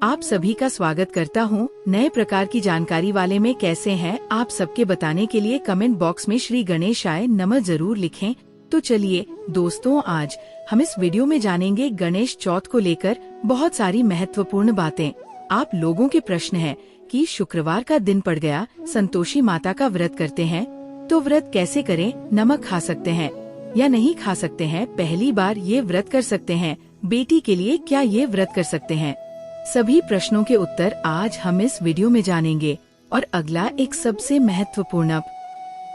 आप सभी का स्वागत करता हूं नए प्रकार की जानकारी वाले में। कैसे हैं आप सबके बताने के लिए कमेंट बॉक्स में श्री गणेशाय नमः जरूर लिखें। तो चलिए दोस्तों, आज हम इस वीडियो में जानेंगे गणेश चौथ को लेकर बहुत सारी महत्वपूर्ण बातें। आप लोगों के प्रश्न है कि शुक्रवार का दिन पड़ गया, संतोषी माता का व्रत करते हैं तो व्रत कैसे करें, नमक खा सकते हैं या नहीं खा सकते हैं, पहली बार ये व्रत कर सकते हैं, बेटी के लिए क्या ये व्रत कर सकते हैं, सभी प्रश्नों के उत्तर आज हम इस वीडियो में जानेंगे। और अगला एक सबसे महत्वपूर्ण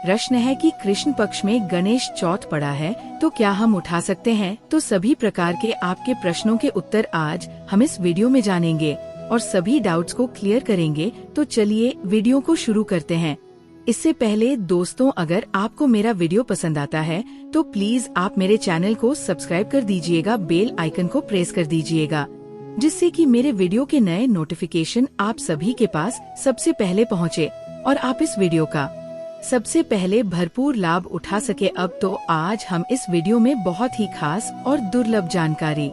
प्रश्न है कि कृष्ण पक्ष में गणेश चौथ पड़ा है तो क्या हम उठा सकते हैं। तो सभी प्रकार के आपके प्रश्नों के उत्तर आज हम इस वीडियो में जानेंगे और सभी डाउट्स को क्लियर करेंगे। तो चलिए वीडियो को शुरू करते हैं। इससे पहले दोस्तों, अगर आपको मेरा वीडियो पसंद आता है तो प्लीज आप मेरे चैनल को सब्सक्राइब कर दीजिएगा, बेल आइकन को प्रेस कर दीजिएगा, जिससे कि मेरे वीडियो के नए नोटिफिकेशन आप सभी के पास सबसे पहले पहुंचे और आप इस वीडियो का सबसे पहले भरपूर लाभ उठा सके। अब तो आज हम इस वीडियो में बहुत ही खास और दुर्लभ जानकारी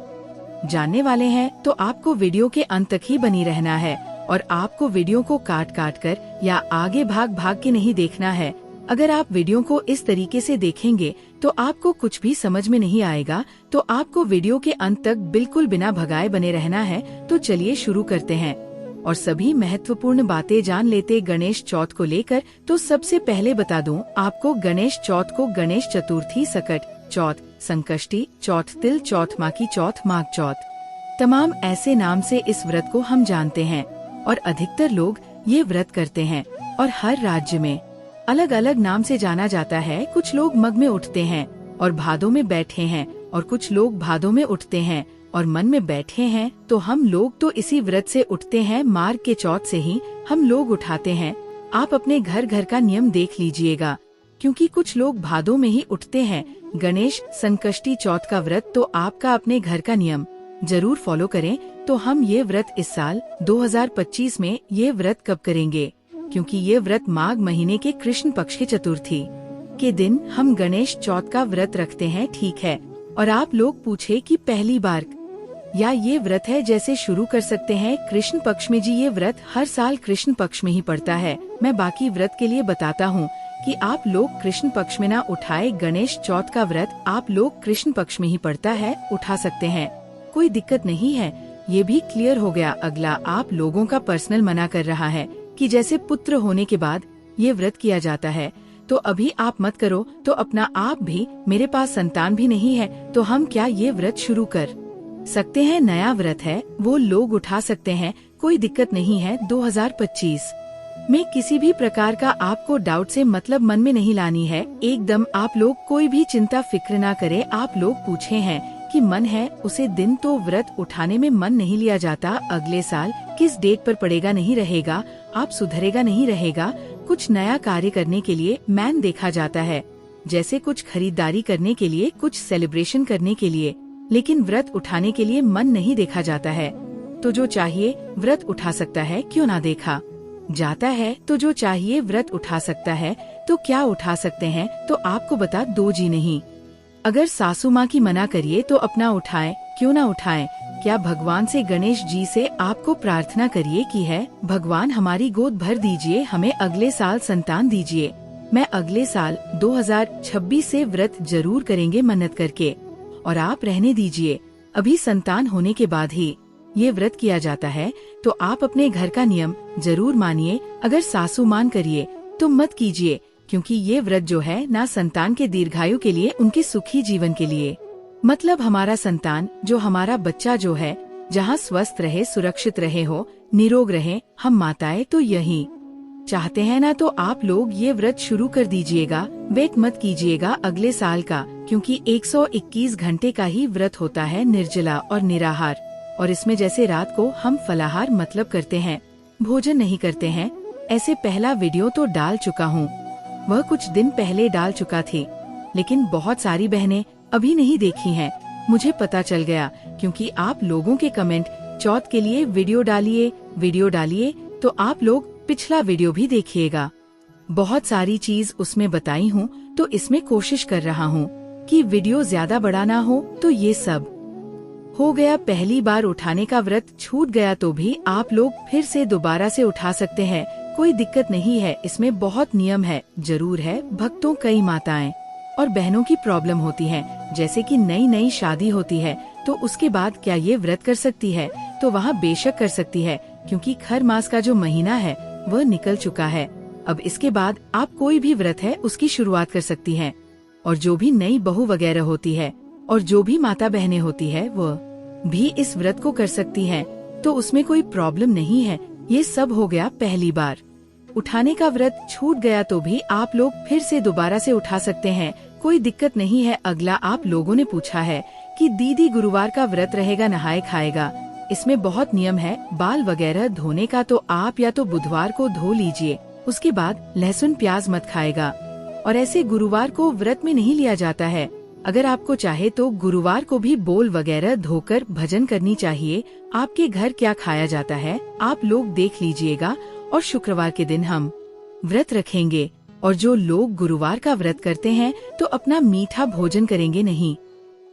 जानने वाले हैं, तो आपको वीडियो के अंत तक ही बनी रहना है और आपको वीडियो को काट काट कर या आगे भाग भाग के नहीं देखना है। अगर आप वीडियो को इस तरीके से देखेंगे तो आपको कुछ भी समझ में नहीं आएगा, तो आपको वीडियो के अंत तक बिल्कुल बिना भगाए बने रहना है। तो चलिए शुरू करते हैं और सभी महत्वपूर्ण बातें जान लेते गणेश चौथ को लेकर। तो सबसे पहले बता दूं आपको, गणेश चौथ को गणेश चतुर्थी, सकट चौथ, संकष्टी चौथ, तिल चौथ, माँ की चौथ, माघ चौथ, तमाम ऐसे नाम से इस व्रत को हम जानते हैं और अधिकतर लोग ये व्रत करते हैं और हर राज्य में अलग अलग नाम से जाना जाता है। कुछ लोग मग में उठते हैं और भादों में बैठे हैं और कुछ लोग भादों में उठते हैं और मन में बैठे हैं। तो हम लोग तो इसी व्रत से उठते हैं, मार्ग के चौथ से ही हम लोग उठाते हैं। आप अपने घर घर का नियम देख लीजिएगा, क्योंकि कुछ लोग भादों में ही उठते हैं। गणेश संकष्टी चौथ का व्रत तो आपका अपने घर का नियम जरूर फॉलो करें। तो हम ये व्रत इस साल 2025 में ये व्रत कब करेंगे, क्योंकि ये व्रत माघ महीने के कृष्ण पक्ष की चतुर्थी के दिन हम गणेश चौथ का व्रत रखते हैं, ठीक है। और आप लोग पूछे कि पहली बार या ये व्रत है, जैसे शुरू कर सकते हैं कृष्ण पक्ष में। जी, ये व्रत हर साल कृष्ण पक्ष में ही पड़ता है। मैं बाकी व्रत के लिए बताता हूँ कि आप लोग कृष्ण पक्ष में ना उठाए। गणेश चौथ का व्रत आप लोग कृष्ण पक्ष में ही पड़ता है, उठा सकते हैं, कोई दिक्कत नहीं है। ये भी क्लियर हो गया। अगला, आप लोगों का पर्सनल मना कर रहा है कि जैसे पुत्र होने के बाद ये व्रत किया जाता है, तो अभी आप मत करो। तो अपना आप भी, मेरे पास संतान भी नहीं है, तो हम क्या ये व्रत शुरू कर सकते हैं। नया व्रत है, वो लोग उठा सकते हैं, कोई दिक्कत नहीं है। 2025 में किसी भी प्रकार का आपको डाउट से मतलब मन में नहीं लानी है। एकदम आप लोग कोई भी चिंता फिक्र ना करे। आप लोग पूछे हैं कि मन है उसे दिन, तो व्रत उठाने में मन नहीं लिया जाता। अगले साल किस डेट पर पड़ेगा नहीं रहेगा, आप सुधरेगा नहीं रहेगा। कुछ नया कार्य करने के लिए मैन देखा जाता है, जैसे कुछ खरीदारी करने के लिए, कुछ सेलिब्रेशन करने के लिए, लेकिन व्रत उठाने के लिए मन नहीं देखा जाता है। तो जो चाहिए व्रत उठा सकता है, क्यों ना देखा जाता है। तो जो चाहिए व्रत उठा सकता है, तो क्या उठा सकते हैं। तो आपको बता दो जी, नहीं, अगर सासू माँ की मना करिए तो अपना उठाएं, क्यों ना उठाएं। क्या भगवान से, गणेश जी से आपको प्रार्थना करिए कि है भगवान हमारी गोद भर दीजिए, हमें अगले साल संतान दीजिए। मैं अगले साल 2026 से व्रत जरूर करेंगे मन्नत करके, और आप रहने दीजिए। अभी संतान होने के बाद ही ये व्रत किया जाता है, तो आप अपने घर का नियम जरूर मानिए। अगर सासू मान करिए तो मत कीजिए, क्योंकि ये व्रत जो है ना संतान के दीर्घायु के लिए, उनके सुखी जीवन के लिए, मतलब हमारा संतान, जो हमारा बच्चा जो है, जहाँ स्वस्थ रहे, सुरक्षित रहे हो, निरोग रहे। हम माताएं तो यही चाहते हैं ना। तो आप लोग ये व्रत शुरू कर दीजिएगा, वेट मत कीजिएगा अगले साल का, क्योंकि 121 घंटे का ही व्रत होता है, निर्जला और निराहार। और इसमें जैसे रात को हम फलाहार मतलब करते हैं, भोजन नहीं करते हैं, ऐसे पहला वीडियो तो डाल चुका हूँ, वह कुछ दिन पहले डाल चुका थी, लेकिन बहुत सारी बहनें अभी नहीं देखी हैं। मुझे पता चल गया, क्योंकि आप लोगों के कमेंट, चौथ के लिए वीडियो डालिए, तो आप लोग पिछला वीडियो भी देखिएगा। बहुत सारी चीज उसमें बताई हूँ, तो इसमें कोशिश कर रहा हूँ कि वीडियो ज्यादा बड़ा ना हो, तो ये सब हो गया पहली बार उठाने का व्रत छूट गया तो भी आप लोग फिर से दोबारा से उठा सकते हैं, कोई दिक्कत नहीं है। इसमें बहुत नियम है, जरूर है। भक्तों, कई माताएं और बहनों की प्रॉब्लम होती है, जैसे कि नई नई शादी होती है तो उसके बाद क्या ये व्रत कर सकती है? तो वहाँ बेशक कर सकती है, क्योंकि खर मास का जो महीना है वह निकल चुका है। अब इसके बाद आप कोई भी व्रत है उसकी शुरुआत कर सकती हैं। और जो भी नई बहू वगैरह होती है और जो भी माता बहनें होती है वह भी इस व्रत को कर सकती हैं, तो उसमें कोई प्रॉब्लम नहीं है। ये सब हो गया पहली बार उठाने का व्रत छूट गया तो भी आप लोग फिर से दोबारा से उठा सकते हैं, कोई दिक्कत नहीं है। अगला आप लोगों ने पूछा है कि दीदी गुरुवार का व्रत रहेगा, नहाए खाएगा। इसमें बहुत नियम है। बाल वगैरह धोने का तो आप या तो बुधवार को धो लीजिए, उसके बाद लहसुन प्याज मत खाएगा। और ऐसे गुरुवार को व्रत में नहीं लिया जाता है। अगर आपको चाहे तो गुरुवार को भी बोल वगैरह धोकर भजन करनी चाहिए। आपके घर क्या खाया जाता है आप लोग देख लीजिएगा। और शुक्रवार के दिन हम व्रत रखेंगे। और जो लोग गुरुवार का व्रत करते हैं तो अपना मीठा भोजन करेंगे नहीं,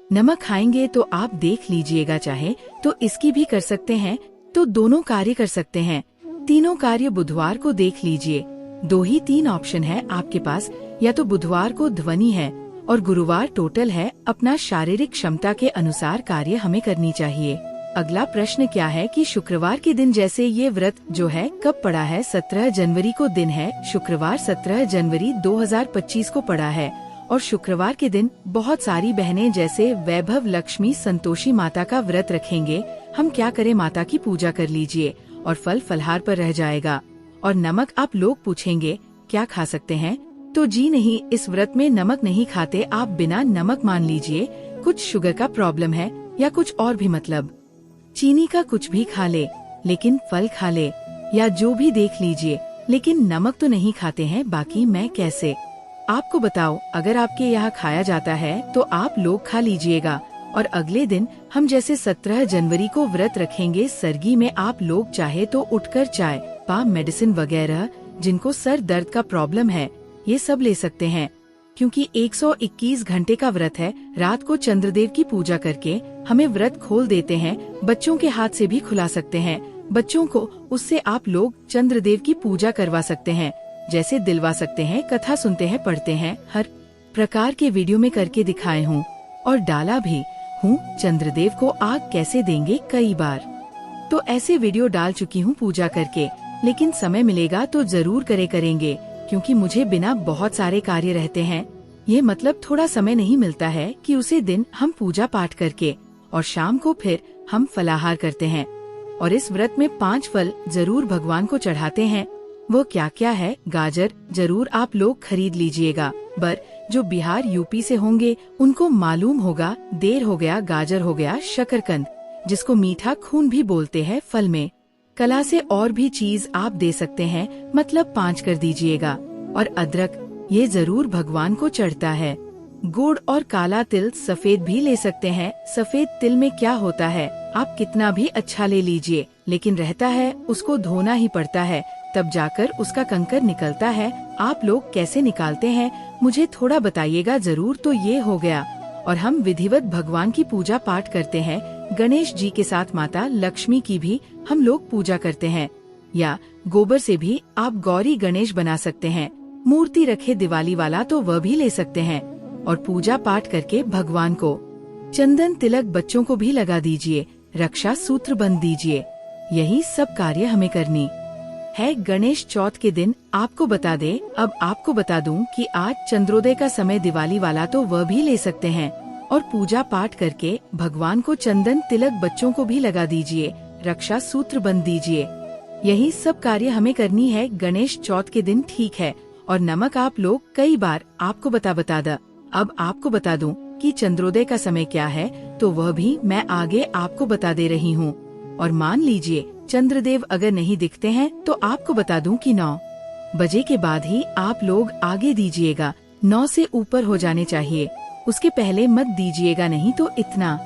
नमक खाएंगे। तो आप देख लीजिएगा, चाहे तो इसकी भी कर सकते हैं, तो दोनों कार्य कर सकते हैं। तीनों कार्य बुधवार को देख लीजिए। 2 ही 3 ऑप्शन है आपके पास, या तो बुधवार को ध्वनि है और गुरुवार टोटल है। अपना शारीरिक क्षमता के अनुसार कार्य हमें करनी चाहिए। अगला प्रश्न क्या है कि शुक्रवार के दिन, जैसे ये व्रत जो है कब पड़ा है? 17 जनवरी को दिन है। शुक्रवार 17 जनवरी 2025 को पड़ा है। और शुक्रवार के दिन बहुत सारी बहनें जैसे वैभव, लक्ष्मी, संतोषी माता का व्रत रखेंगे। हम क्या करें? माता की पूजा कर लीजिए और फल फलहार पर रह जाएगा। और नमक, आप लोग पूछेंगे क्या खा सकते हैं? तो जी नहीं, इस व्रत में नमक नहीं खाते। आप बिना नमक मान लीजिए। कुछ शुगर का प्रॉब्लम है या कुछ और भी, मतलब चीनी का कुछ भी खा ले, लेकिन फल खा ले या जो भी देख लीजिए, लेकिन नमक तो नहीं खाते हैं। बाकी मैं कैसे आपको बताओ? अगर आपके यहाँ खाया जाता है तो आप लोग खा लीजिएगा। और अगले दिन हम जैसे 17 जनवरी को व्रत रखेंगे। सरगी में आप लोग चाहे तो उठकर चाय, पाम मेडिसिन वगैरह, जिनको सर दर्द का प्रॉब्लम है, ये सब ले सकते हैं। क्योंकि 121 घंटे का व्रत है। रात को चंद्रदेव की पूजा करके हमें व्रत खोल देते हैं। बच्चों के हाथ से भी खुला सकते हैं। बच्चों को उससे आप लोग चंद्रदेव की पूजा करवा सकते हैं, जैसे दिलवा सकते हैं, कथा सुनते हैं, पढ़ते हैं। हर प्रकार के वीडियो में करके दिखाए हूँ और डाला भी हूँ। चंद्रदेव को आग कैसे देंगे, कई बार तो ऐसे वीडियो डाल चुकी हूँ पूजा करके। लेकिन समय मिलेगा तो जरूर करेंगे, क्योंकि मुझे बिना बहुत सारे कार्य रहते हैं। ये मतलब थोड़ा समय नहीं मिलता है कि उसे दिन हम पूजा पाठ करके और शाम को फिर हम फलाहार करते हैं। और इस व्रत में 5 फल जरूर भगवान को चढ़ाते हैं। वो क्या क्या है? गाजर जरूर आप लोग खरीद लीजिएगा। जो बिहार यूपी से होंगे उनको मालूम होगा। देर हो गया, गाजर हो गया। शकरकंद, जिसको मीठा खून भी बोलते हैं, फल में कला से और भी चीज आप दे सकते हैं, मतलब 5 कर दीजिएगा। और अदरक, ये जरूर भगवान को चढ़ता है। गुड़ और काला तिल, सफेद भी ले सकते हैं। सफेद तिल में क्या होता है, आप कितना भी अच्छा ले लीजिए, लेकिन रहता है उसको धोना ही पड़ता है, तब जाकर उसका कंकर निकलता है। आप लोग कैसे निकालते हैं मुझे थोड़ा बताइएगा जरूर। तो ये हो गया। और हम विधिवत भगवान की पूजा पाठ करते हैं। गणेश जी के साथ माता लक्ष्मी की भी हम लोग पूजा करते हैं। या गोबर से भी आप गौरी गणेश बना सकते हैं। मूर्ति रखे दिवाली वाला तो वह भी ले सकते हैं। और पूजा पाठ करके भगवान को चंदन तिलक बच्चों को भी लगा दीजिए। रक्षा सूत्र बंध दीजिए। यही सब कार्य हमें करनी है। गणेश चौथ के दिन आपको बता दे, अब आपको बता दूं कि आज चंद्रोदय का समय दिवाली वाला तो वह भी ले सकते हैं। और पूजा पाठ करके भगवान को चंदन तिलक बच्चों को भी लगा दीजिए। रक्षा सूत्र बंध दीजिए। यही सब कार्य हमें करनी है गणेश चौथ के दिन, ठीक है। और नमक आप लोग कई बार आपको बता दा। अब आपको बता दूं कि चंद्रोदय का समय क्या है, तो वह भी मैं आगे आपको बता दे रही हूँ। और मान लीजिए चंद्रदेव अगर नहीं दिखते हैं तो आपको बता दूं कि 9 बजे के बाद ही आप लोग आगे दीजिएगा। 9 से ऊपर हो जाने चाहिए, उसके पहले मत दीजिएगा, नहीं तो इतना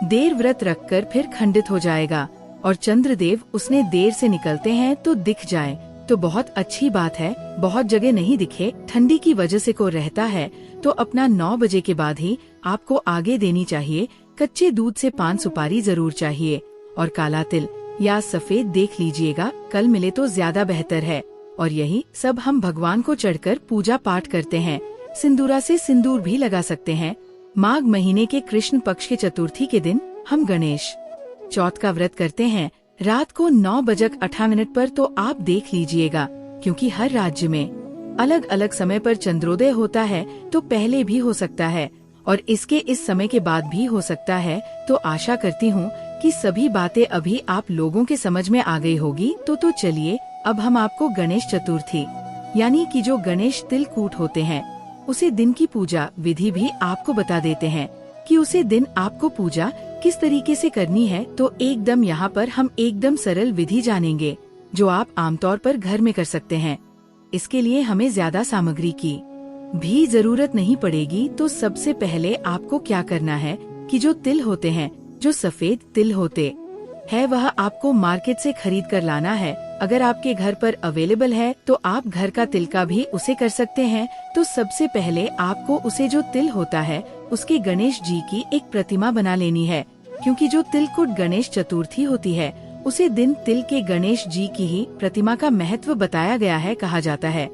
देर व्रत रखकर फिर खंडित हो जाएगा। और चंद्रदेव उसने देर से निकलते हैं तो दिख जाए तो बहुत अच्छी बात है। बहुत जगह नहीं दिखे, ठंडी की वजह से को रहता है, तो अपना 9 बजे के बाद ही आपको आगे देनी चाहिए। कच्चे दूध से पान सुपारी जरूर चाहिए, और काला तिल या सफेद देख लीजिएगा, कल मिले तो ज्यादा बेहतर है। और यही सब हम भगवान को चढ़कर पूजा पाठ करते हैं। सिंदूरा से सिंदूर भी लगा सकते हैं। माघ महीने के कृष्ण पक्ष के चतुर्थी के दिन हम गणेश चौथ का व्रत करते हैं। रात को 9:08 पर तो आप देख लीजिएगा, क्योंकि हर राज्य में अलग अलग समय पर चंद्रोदय होता है, तो पहले भी हो सकता है और इसके इस समय के बाद भी हो सकता है। तो आशा करती हूँ कि सभी बातें अभी आप लोगों के समझ में आ गई होगी। तो चलिए अब हम आपको गणेश चतुर्थी यानी कि जो गणेश तिलकूट होते हैं उसे दिन की पूजा विधि भी आपको बता देते हैं कि उसे दिन आपको पूजा किस तरीके से करनी है। तो एकदम यहाँ पर हम एकदम सरल विधि जानेंगे जो आप आमतौर पर घर में कर सकते हैं। इसके लिए हमें ज्यादा सामग्री की भी जरूरत नहीं पड़ेगी। तो सबसे पहले आपको क्या करना है कि जो तिल होते हैं, जो सफेद तिल होते है, वह आपको मार्केट से खरीद कर लाना है। अगर आपके घर पर अवेलेबल है तो आप घर का तिल का भी उसे कर सकते हैं। तो सबसे पहले आपको उसे जो तिल होता है उसके गणेश जी की एक प्रतिमा बना लेनी है, क्योंकि जो तिलकुट गणेश चतुर्थी होती है उसे दिन तिल के गणेश जी की ही प्रतिमा का महत्व बताया गया है। कहा जाता है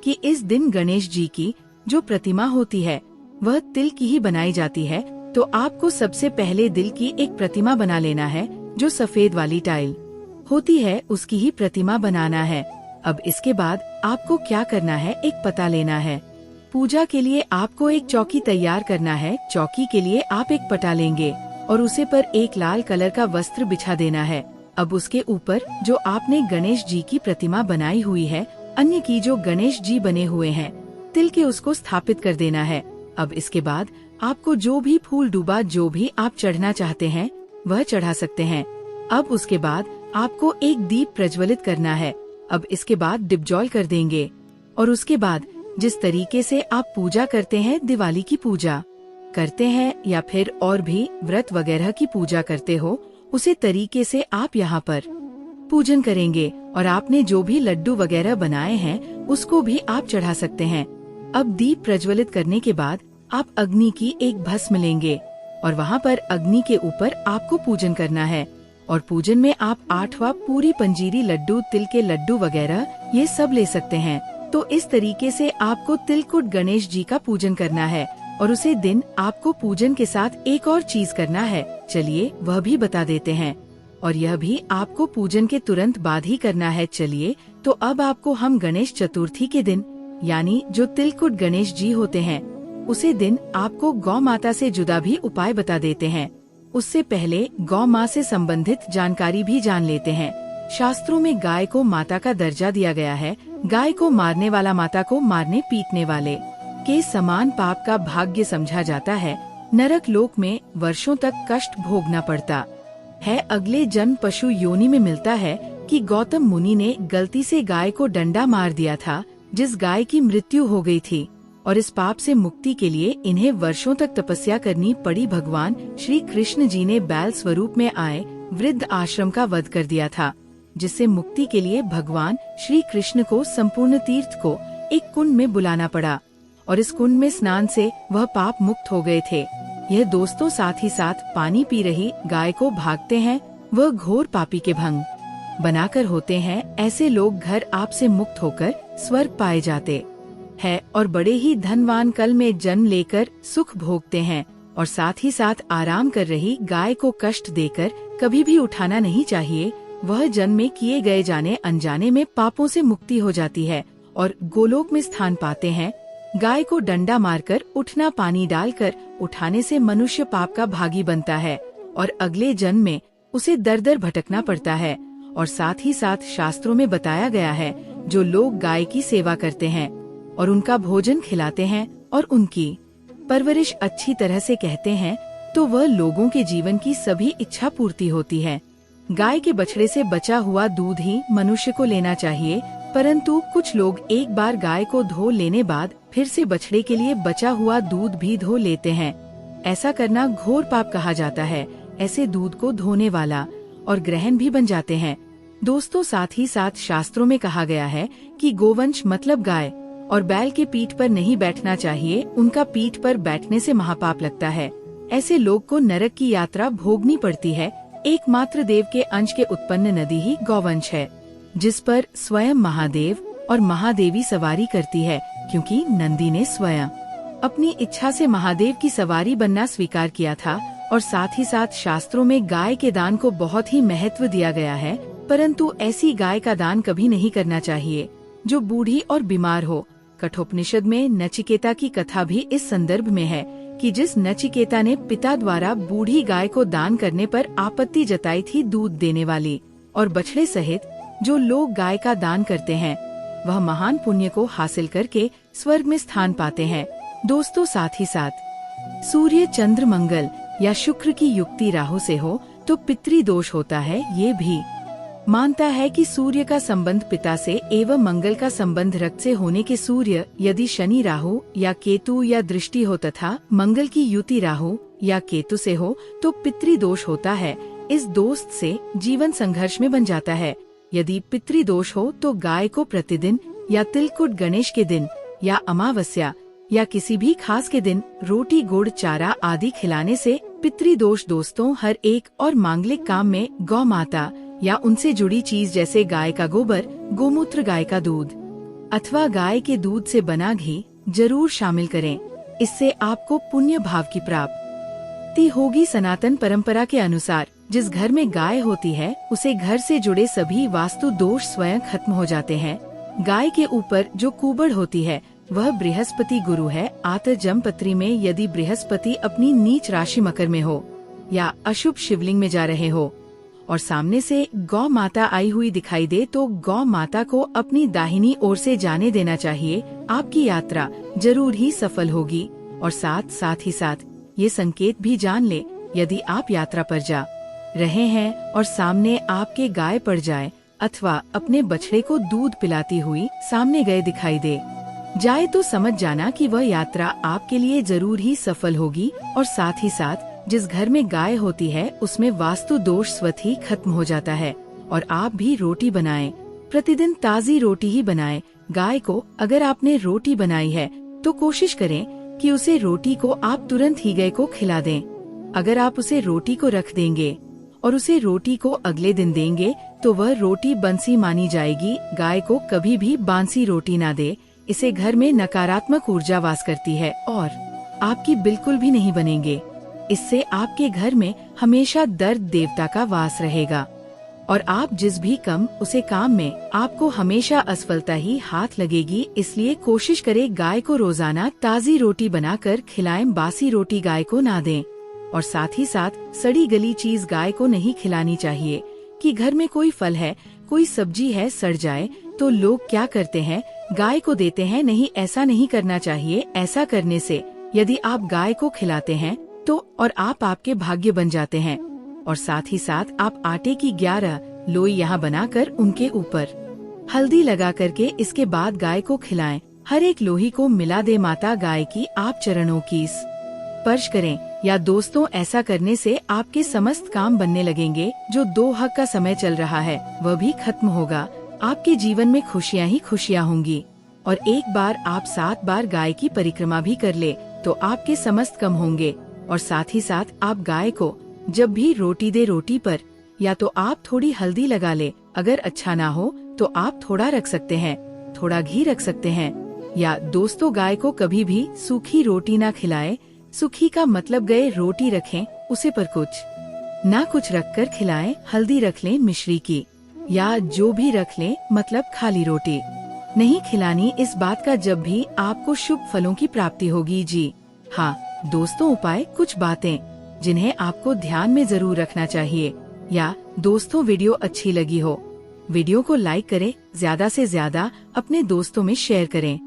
कि इस दिन गणेश जी की जो प्रतिमा होती है वह तिल की ही बनाई जाती है। तो आपको सबसे पहले दिल की एक प्रतिमा बना लेना है। जो सफेद वाली टाइल होती है उसकी ही प्रतिमा बनाना है। अब इसके बाद आपको क्या करना है, एक पता लेना है। पूजा के लिए आपको एक चौकी तैयार करना है। चौकी के लिए आप एक पटा लेंगे और उसे पर एक लाल कलर का वस्त्र बिछा देना है। अब उसके ऊपर जो आपने गणेश जी की प्रतिमा बनाई हुई है, अन्य की जो गणेश जी बने हुए हैं तिल के, उसको स्थापित कर देना है। अब इसके बाद आपको जो भी फूल डूबा जो भी आप चढ़ना चाहते हैं वह चढ़ा सकते हैं। अब उसके बाद आपको एक दीप प्रज्वलित करना है। अब इसके बाद डिपजॉल कर देंगे और उसके बाद जिस तरीके से आप पूजा करते हैं, दिवाली की पूजा करते हैं या फिर और भी व्रत वगैरह की पूजा करते हो, उसी तरीके से आप यहाँ पर पूजन करेंगे। और आपने जो भी लड्डू वगैरह बनाए हैं उसको भी आप चढ़ा सकते हैं। अब दीप प्रज्वलित करने के बाद आप अग्नि की एक भस्म लेंगे और वहाँ पर अग्नि के ऊपर आपको पूजन करना है। और पूजन में आप 8वां पूरी पंजीरी लड्डू, तिल के लड्डू वगैरह ये सब ले सकते हैं। तो इस तरीके से आपको तिलकुट गणेश जी का पूजन करना है। और उसे दिन आपको पूजन के साथ एक और चीज करना है, चलिए वह भी बता देते हैं। और यह भी आपको पूजन के तुरंत बाद ही करना है। चलिए तो अब आपको हम गणेश चतुर्थी के दिन यानी जो तिलकुट गणेश जी होते हैं उसे दिन आपको गौ माता से जुदा भी उपाय बता देते हैं। उससे पहले गौ माँ से संबंधित जानकारी भी जान लेते हैं। शास्त्रों में गाय को माता का दर्जा दिया गया है। गाय को मारने वाला माता को मारने पीटने वाले के समान पाप का भाग्य समझा जाता है। नरक लोक में वर्षों तक कष्ट भोगना पड़ता है। अगले जन्म पशु योनि में मिलता है कि गौतम मुनि ने गलती से गाय को डंडा मार दिया था, जिस गाय की मृत्यु हो गई थी। और इस पाप से मुक्ति के लिए इन्हें वर्षों तक तपस्या करनी पड़ी। भगवान श्री कृष्ण जी ने बैल स्वरूप में आए वृद्ध आश्रम का वध कर दिया था, जिससे मुक्ति के लिए भगवान श्री कृष्ण को संपूर्ण तीर्थ को एक कुंड में बुलाना पड़ा और इस कुंड में स्नान से वह पाप मुक्त हो गए थे। यह दोस्तों साथ ही साथ पानी पी रही गाय को भागते हैं, वह घोर पापी के भंग बनाकर होते हैं। ऐसे लोग घर आप से मुक्त होकर स्वर्ग पाए जाते है और बड़े ही धनवान कल में जन्म लेकर सुख भोगते हैं। और साथ ही साथ आराम कर रही गाय को कष्ट देकर कभी भी उठाना नहीं चाहिए। वह जन्म में किए गए जाने अनजाने में पापों से मुक्ति हो जाती है और गोलोक में स्थान पाते हैं। गाय को डंडा मारकर उठना, पानी डालकर उठाने से मनुष्य पाप का भागी बनता है और अगले जन्म में उसे दर दर भटकना पड़ता है। और साथ ही साथ शास्त्रों में बताया गया है, जो लोग गाय की सेवा करते हैं और उनका भोजन खिलाते हैं और उनकी परवरिश अच्छी तरह से कहते हैं, तो वह लोगों के जीवन की सभी इच्छा पूर्ति होती है। गाय के बछड़े से बचा हुआ दूध ही मनुष्य को लेना चाहिए, परंतु कुछ लोग एक बार गाय को धो लेने बाद फिर से बछड़े के लिए बचा हुआ दूध भी धो लेते हैं। ऐसा करना घोर पाप कहा जाता है। ऐसे दूध को धोने वाला और ग्रहण भी बन जाते हैं। दोस्तों, साथ ही साथ शास्त्रों में कहा गया है कि गोवंश मतलब गाय और बैल के पीठ पर नहीं बैठना चाहिए, उनका पीठ पर बैठने से महापाप लगता है। ऐसे लोग को नरक की यात्रा भोगनी पड़ती है। एकमात्र देव के अंश के उत्पन्न नदी ही गौवंश है, जिस पर स्वयं महादेव और महादेवी सवारी करती है, क्योंकि नंदी ने स्वयं अपनी इच्छा से महादेव की सवारी बनना स्वीकार किया था। और साथ ही साथ शास्त्रों में गाय के दान को बहुत ही महत्व दिया गया है, परंतु ऐसी गाय का दान कभी नहीं करना चाहिए जो बूढ़ी और बीमार हो। कठोपनिषद में नचिकेता की कथा भी इस संदर्भ में है कि जिस नचिकेता ने पिता द्वारा बूढ़ी गाय को दान करने पर आपत्ति जताई थी दूध देने वाली और बछड़े सहित जो लोग गाय का दान करते हैं, वह महान पुण्य को हासिल करके स्वर्ग में स्थान पाते हैं। दोस्तों, साथ ही साथ सूर्य, चंद्र, मंगल या शुक्र की युक्ति राहु से हो तो पितृदोष होता है। ये भी मानता है कि सूर्य का संबंध पिता से एवं मंगल का संबंध रक्त से होने के सूर्य यदि शनि, राहु या केतु या दृष्टि हो तथा मंगल की युति राहु या केतु से हो तो पितृदोष होता है। इस दोस्त से जीवन संघर्ष में बन जाता है। यदि पितृदोष हो तो गाय को प्रतिदिन या तिलकुट गणेश के दिन या अमावस्या या किसी भी खास के दिन रोटी, गुड़, चारा आदि खिलाने से पितृदोष दोस्तों हर एक और मांगलिक काम में गौ माता या उनसे जुड़ी चीज जैसे गाय का गोबर, गोमूत्र, गाय का दूध अथवा गाय के दूध से बना घी जरूर शामिल करें। इससे आपको पुण्य भाव की प्राप्ति होगी। सनातन परंपरा के अनुसार जिस घर में गाय होती है उसे घर से जुड़े सभी वास्तु दोष स्वयं खत्म हो जाते हैं। गाय के ऊपर जो कुबड़ होती है वह बृहस्पति गुरु है। आतर जमपत्री में यदि बृहस्पति अपनी नीच राशि मकर में हो या अशुभ शिवलिंग में जा रहे हो और सामने से गौ माता आई हुई दिखाई दे तो गौ माता को अपनी दाहिनी ओर से जाने देना चाहिए। आपकी यात्रा जरूर ही सफल होगी। और साथ ही साथ ये संकेत भी जान ले, यदि आप यात्रा पर जा रहे हैं और सामने आपके गाय पड़ जाए अथवा अपने बछड़े को दूध पिलाती हुई सामने गए दिखाई दे जाए तो समझ जाना कि वह यात्रा आपके लिए जरूर ही सफल होगी। और साथ ही साथ जिस घर में गाय होती है उसमें वास्तु दोष स्वतः ही खत्म हो जाता है। और आप भी रोटी बनाएं, प्रतिदिन ताज़ी रोटी ही बनाएं। गाय को अगर आपने रोटी बनाई है तो कोशिश करें कि उसे रोटी को आप तुरंत ही गाय को खिला दें। अगर आप उसे रोटी को रख देंगे और उसे रोटी को अगले दिन देंगे तो वह रोटी बंसी मानी जाएगी। गाय को कभी भी बांसी रोटी ना दे, इसे घर में नकारात्मक ऊर्जा वास करती है और आपकी बिल्कुल भी नहीं बनेंगे। इससे आपके घर में हमेशा दर्द देवता का वास रहेगा और आप जिस भी उसे काम में आपको हमेशा असफलता ही हाथ लगेगी। इसलिए कोशिश करें गाय को रोजाना ताज़ी रोटी बनाकर खिलाएं, बासी रोटी गाय को ना दें। और साथ ही साथ सड़ी गली चीज गाय को नहीं खिलानी चाहिए। कि घर में कोई फल है, कोई सब्जी है, सड़ जाए तो लोग क्या करते हैं, गाय को देते हैं। नहीं, ऐसा नहीं करना चाहिए। ऐसा करने से यदि आप गाय को खिलाते हैं तो और आप आपके भाग्य बन जाते हैं। और साथ ही साथ आप आटे की 11 लोई यहाँ बनाकर उनके ऊपर हल्दी लगा करके इसके बाद गाय को खिलाएं। हर एक लोही को मिला दे माता गाय की आप चरणों की स्पर्श करें। या दोस्तों, ऐसा करने से आपके समस्त काम बनने लगेंगे। जो 2 हक का समय चल रहा है वह भी खत्म होगा। आपके जीवन में खुशियाँ ही खुशियाँ होंगी। और एक बार आप 7 बार गाय की परिक्रमा भी कर ले तो आपके समस्त कम होंगे। और साथ ही साथ आप गाय को जब भी रोटी दे, रोटी पर या तो आप थोड़ी हल्दी लगा ले, अगर अच्छा ना हो तो आप थोड़ा रख सकते हैं, थोड़ा घी रख सकते हैं। या दोस्तों, गाय को कभी भी सूखी रोटी ना खिलाए। सूखी का मतलब गए रोटी रखें, उसे पर कुछ रख कर खिलाएं। हल्दी रख लें मिश्री की, या जो भी रख लें, मतलब खाली रोटी नहीं खिलानी। इस बात का जब भी आपको शुभ फलों की प्राप्ति होगी। जी हाँ दोस्तों, उपाय कुछ बातें जिन्हें आपको ध्यान में जरूर रखना चाहिए। या दोस्तों, वीडियो अच्छी लगी हो, वीडियो को लाइक करें, ज्यादा से ज्यादा अपने दोस्तों में शेयर करें।